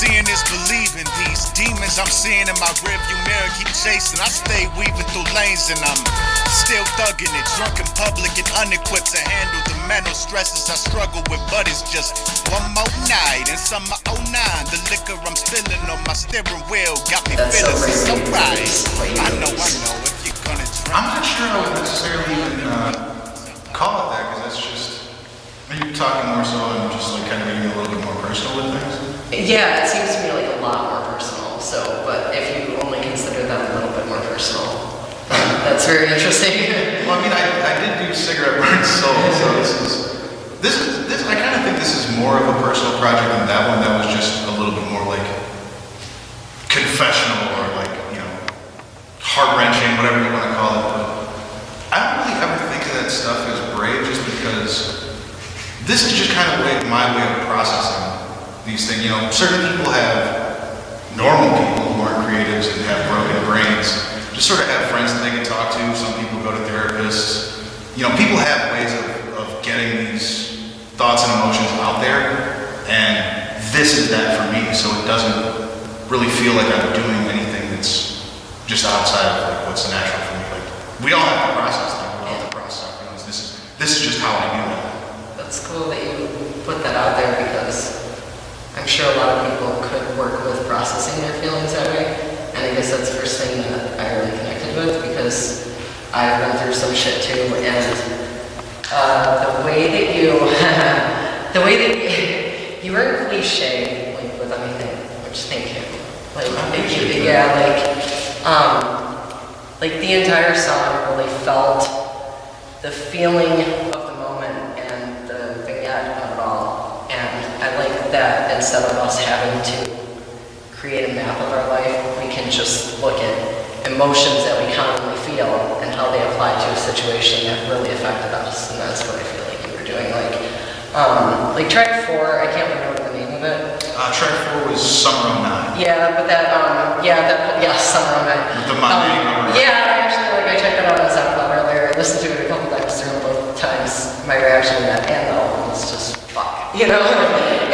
Seeing is believing. These demons I'm seeing in my rearview mirror keep chasing. I stay weaving through lanes and I'm still thugging it. Drunk in public and unequipped to handle the mental stresses I struggle with. But it's just one more night and summer '09. The liquor I'm spilling on my steering wheel got me feeling so right. I know if you're gonna drink. I'm not sure I would necessarily even call it that, because that's just, are you talking more so on just like kind of being a little bit more personal with things? Yeah, it seems to me like a lot more personal. So, but if you only consider that a little bit more personal, that's very interesting. Well, I mean, I did do Cigarette Burn Soul, so this I kind of think this is more of a personal project than that one. That was just a little bit more like confessional or like, you know, heart-wrenching, whatever you want to call it. But I don't really ever think of that stuff as brave, just because this is just kind of my way of processing these things. You know, certain people have, normal people who aren't creatives and have broken brains, just sort of have friends that they can talk to. Some people go to therapists. You know, people have ways of getting these thoughts and emotions out there, and this is that for me. So it doesn't really feel like I'm doing anything that's just outside of like what's natural for me. Like, we all have to process things. We all have to process our feelings. This is just how I do it. That's cool that you put that out there, because I'm sure a lot of people could work with processing their feelings that way. And I guess that's the first thing that I really connected with, because I've been through some shit too. And the way that you weren't cliche like with anything, which thank you. Like the entire song really felt the feeling of the moment and the vignette of it all. And I like that instead of us having to create a map of our life, we can just look at emotions that we commonly feel and how they apply to a situation that really affected us. And that's what I feel like you were doing. Like track 4, I can't remember the name of it. Track 4 was Summer '09. Yeah, but Summer '09. With the Monday cover. Yeah, I checked it out on SoundCloud earlier. I listened to it a couple times through, both times my reaction to that and the album was just fuck, you know?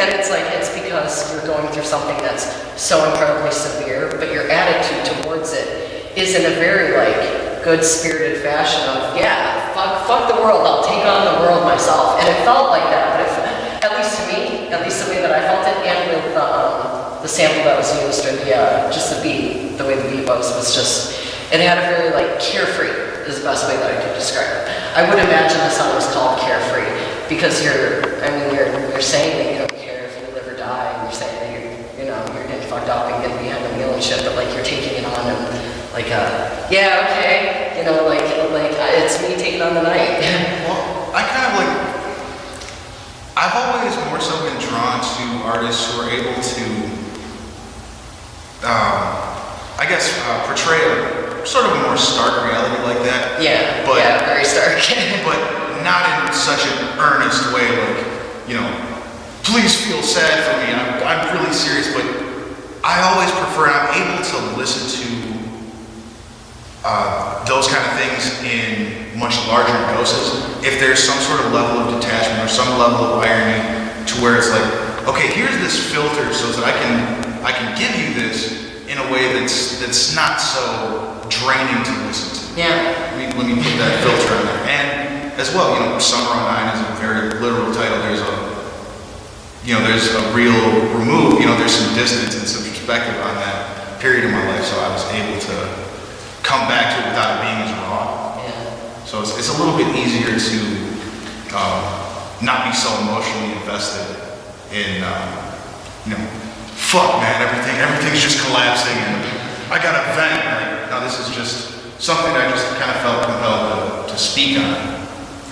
And it's like, it's because you're going through something that's so incredibly severe, but your attitude towards it is in a very like good-spirited fashion of, yeah, fuck the world, I'll take on the world myself. And it felt like that, but at least to me, at least the way that I felt it, and with the sample that was used, or just the beat, the way the beat was just, it had a very like carefree is the best way that I could describe it. I would imagine the song was called Carefree, because you're saying that you don't care if you live or die, and you're saying that you're getting fucked up and getting behind the wheel and shit, but like you're taking it on and like yeah, okay, it's me taking on the night. Well, I kind of like, I've always more so been drawn to artists who are able to, portray a sort of a more stark reality like that. Yeah, but, yeah, very stark. But not in such an earnest way, like, you know, please feel sad for me, I'm really serious, but I always prefer, I'm able to listen to those kind of things in much larger doses if there's some sort of level of detachment or some level of irony, to where it's like, okay, here's this filter so that I can give you this in a way that's not so draining to listen to. Yeah. Let me put that filter on there. And as well, you know, Summer '09 is a very literal title. There's a real remove, you know, there's some distance and some perspective on that period of my life, so I was able to come back to it without it being as raw. Yeah. So it's a little bit easier to not be so emotionally invested in, fuck man, everything's just collapsing and I got a vent. Like, no, this is just something I just kind of felt compelled to speak on.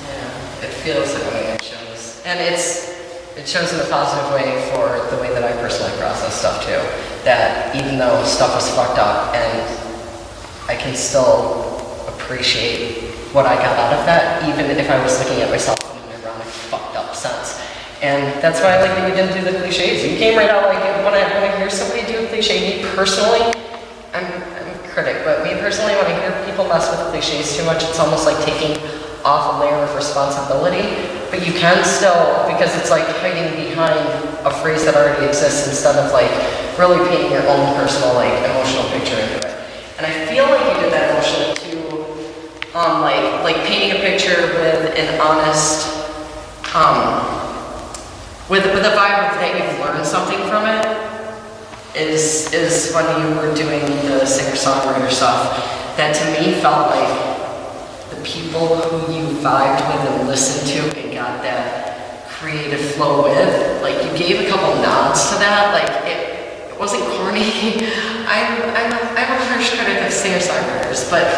Yeah, it feels that way, it shows. And it shows in a positive way for the way that I personally process stuff too. That even though stuff was fucked up, and I can still appreciate what I got out of that, even if I was looking at myself in an ironic, fucked up sense. And that's why I like that you didn't do the cliches. You came right out like, when I hear somebody do a cliche, me personally, I'm a critic, but me personally, when I hear people mess with cliches too much, it's almost like taking off a layer of responsibility. But you can still, because it's like hiding behind a phrase that already exists instead of like really painting your own personal, like, emotional picture into it. And I feel like you did that emotionally too, like painting a picture with an honest, with a vibe of that you've learned something from it, is when you were doing the singer-songwriter stuff, that to me felt like the people who you vibed with and listened to and got that creative flow with, like you gave a couple nods to that, like it wasn't corny. I'm a harsh critic of singer-songwriters, but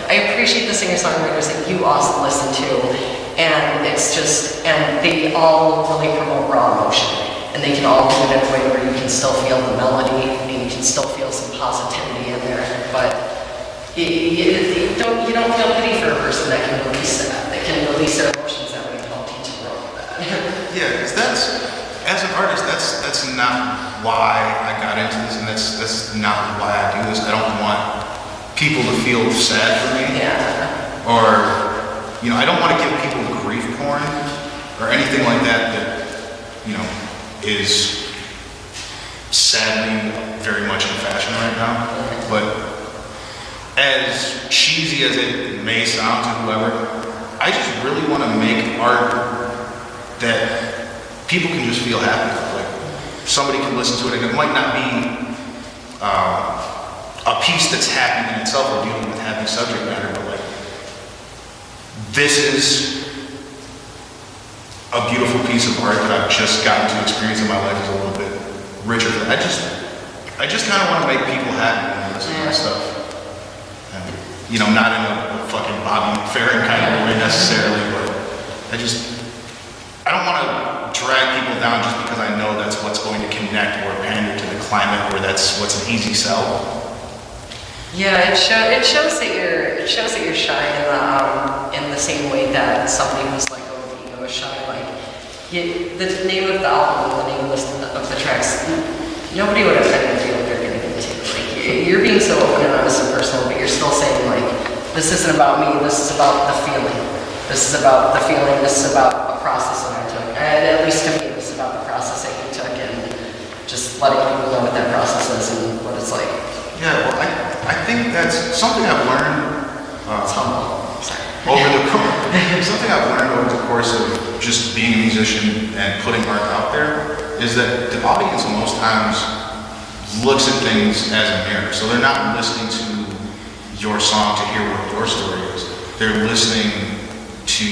I appreciate the singer-songwriters that you also listen to, and it's just, and they all really promote raw emotion, and they can all do it in a way where you can still feel the melody, and you can still feel some positivity in there, but you don't feel pity for a person that can release that can release their emotions that way and help teach and grow with that. Yeah, because as an artist, that's not why I got into this, and that's not why I do this. I don't want people to feel sad for me. Yeah. Or, I don't want to give people grief porn or anything like that is sadly very much in fashion right now. But as cheesy as it may sound to whoever, I just really want to make art that people can just feel happy with. Like, somebody can listen to it, and it might not be a piece that's happy in itself or dealing with happy subject matter, but like, this is a beautiful piece of art that I've just gotten to experience in my life is a little bit richer. I just kind of want to make people happy when they listen to my stuff. And, not in a fucking Bobby McFerrin kind of way necessarily, but I don't want to drag people down just because I know that's what's going to connect or pander to the climate, or that's what's an easy sell. Yeah, it shows that you're shy in the same way that somebody who's like ego is shy. Like the name of the album, the name of the tracks, nobody would have any idea what they're getting into. Like you're being so open and honest and personal, but you're still saying like, this isn't about me. This is about the feeling. This is about the feeling. This is about a process that I took. And at least to me, this is about the process that you took, and just letting people know what that process is and what it's like. Yeah, well, I think that's something I've learned something I've learned over the course of just being a musician and putting art out there is that the audience most times looks at things as a mirror. So they're not listening to your song to hear what your story is. They're listening to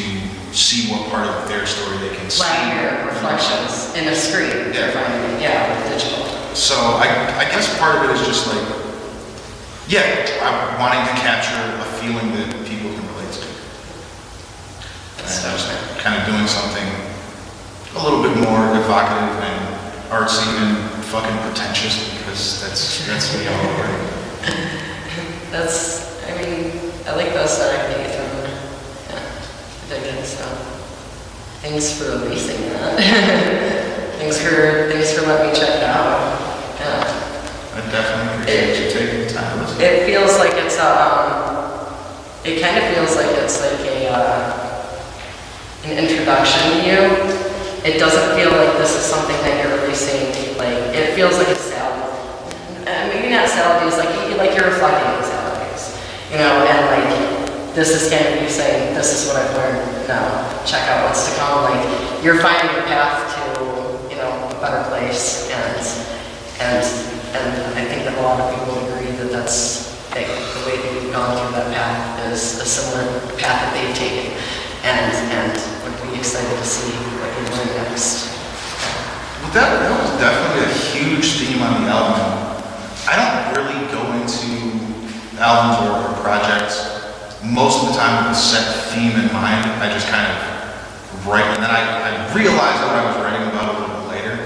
see what part of their story they can see. Like your reflections in a screen. Yeah. With digital. So I guess part of it is just like, I'm wanting to capture a feeling that people can relate to. And just kind of doing something a little bit more evocative and artsy and fucking pretentious, because that's me all over. I like the aesthetic that you threw in. Yeah, I dig it, so. Thanks for releasing that. thanks for letting me check it out. Yeah. I definitely appreciate you taking the time to listen. It feels like it's it kind of feels like it's like an introduction to you. It doesn't feel like this is something that you're releasing, like, it feels like a salad. Maybe not salad days, like you're reflecting on salad days, and like, this is kind of you saying, this is what I've learned, now check out what's to come. Like, you're finding a path to, a better place, and I think that a lot of people agree that that's the way that you've gone through that path is a similar path that they've taken, and would be excited to see what you learn next. Well, that was definitely a huge theme on the album. I don't really go into albums or projects most of the time with a set theme in mind. I just kind of write, and then I realized what I was writing about a little bit later.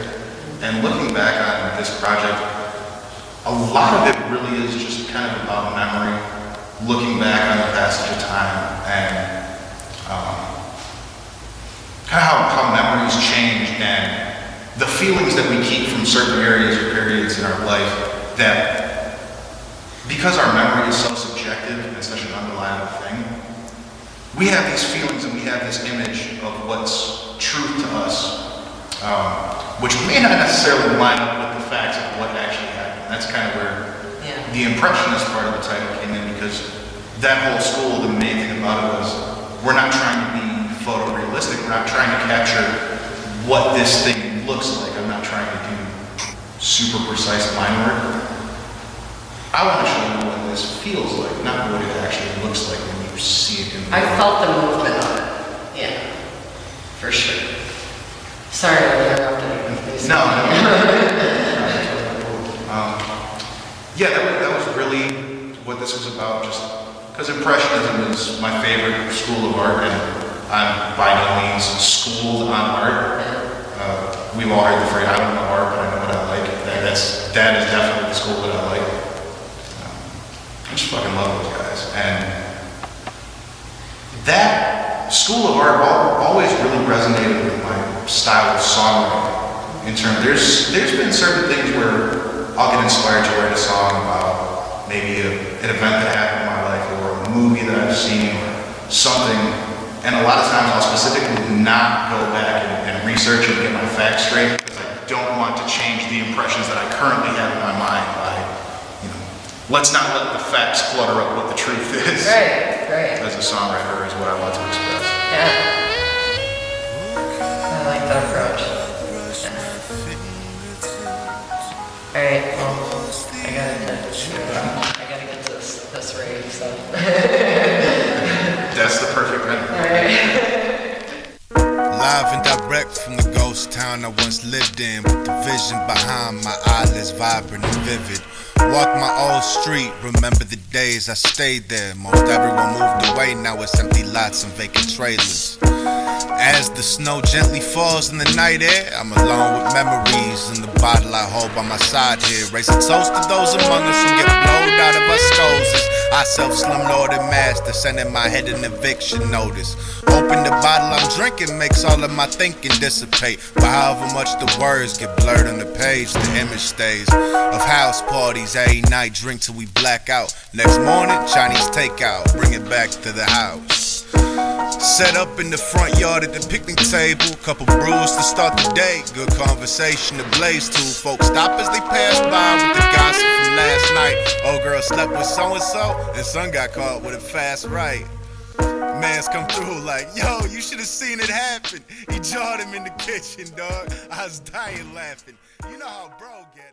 And looking back on this project, a lot of it really is just kind of about memory, looking back on the passage of time, and kind of how memories change, and the feelings that we keep from certain areas or periods in our life, that because our memory is so subjective and such an undeniable thing, we have these feelings and we have this image of what's truth to us, which may not necessarily line up with the facts of what actually the Impressionist part of the title came in because that whole school, the main thing about it was, we're not trying to be photorealistic, we're not trying to capture what this thing looks like. I'm not trying to do super precise line work. I want to show you what this feels like, not what it actually looks like when you see it in the I felt the movement of it. Yeah, for sure. Sorry I interrupted you. Please. No. Yeah, that was really what this was about, just because Impressionism is my favorite school of art, and I'm by no means schooled on art. We've all heard the phrase, I don't know art, but I know what I like. That is definitely the school that I like. I just fucking love those guys. And that school of art always really resonated with my style of songwriting. In terms, there's been certain things where I'll get inspired to write a song about maybe an event that happened in my life, or a movie that I've seen, or something. And a lot of times I'll specifically not go back and research and get my facts straight, because I don't want to change the impressions that I currently have in my mind by, let's not let the facts clutter up what the truth is. Right. As a songwriter is what I want to express. Yeah. I like that approach. Alright, well, I gotta get this rave, so. That's the perfect rhythm. Alright. Live and direct from the ghost town I once lived in, with the vision behind my eyelids vibrant and vivid. Walk my old street, remember the days I stayed there. Most everyone moved away, now it's empty lots and vacant trailers. As the snow gently falls in the night air, I'm alone with memories in the bottle I hold by my side here. Raise a toast to those among us who get blowed out of our skulls as I self-slumlord and master, sending my head an eviction notice. Hoping the bottle I'm drinking makes all of my thinking dissipate. But however much the words get blurred on the page, the image stays of house parties every night, drink till we black out. Next morning, Chinese takeout, bring it back to the house. Set up in the front yard at the picnic table, couple brews to start the day, good conversation to blaze to. Folks stop as they pass by with the gossip from last night. Old girl slept with so-and-so, and son got caught with a fast right. Mans come through like, yo, you should have seen it happen. He jawed him in the kitchen, dog. I was dying laughing. You know how bro get.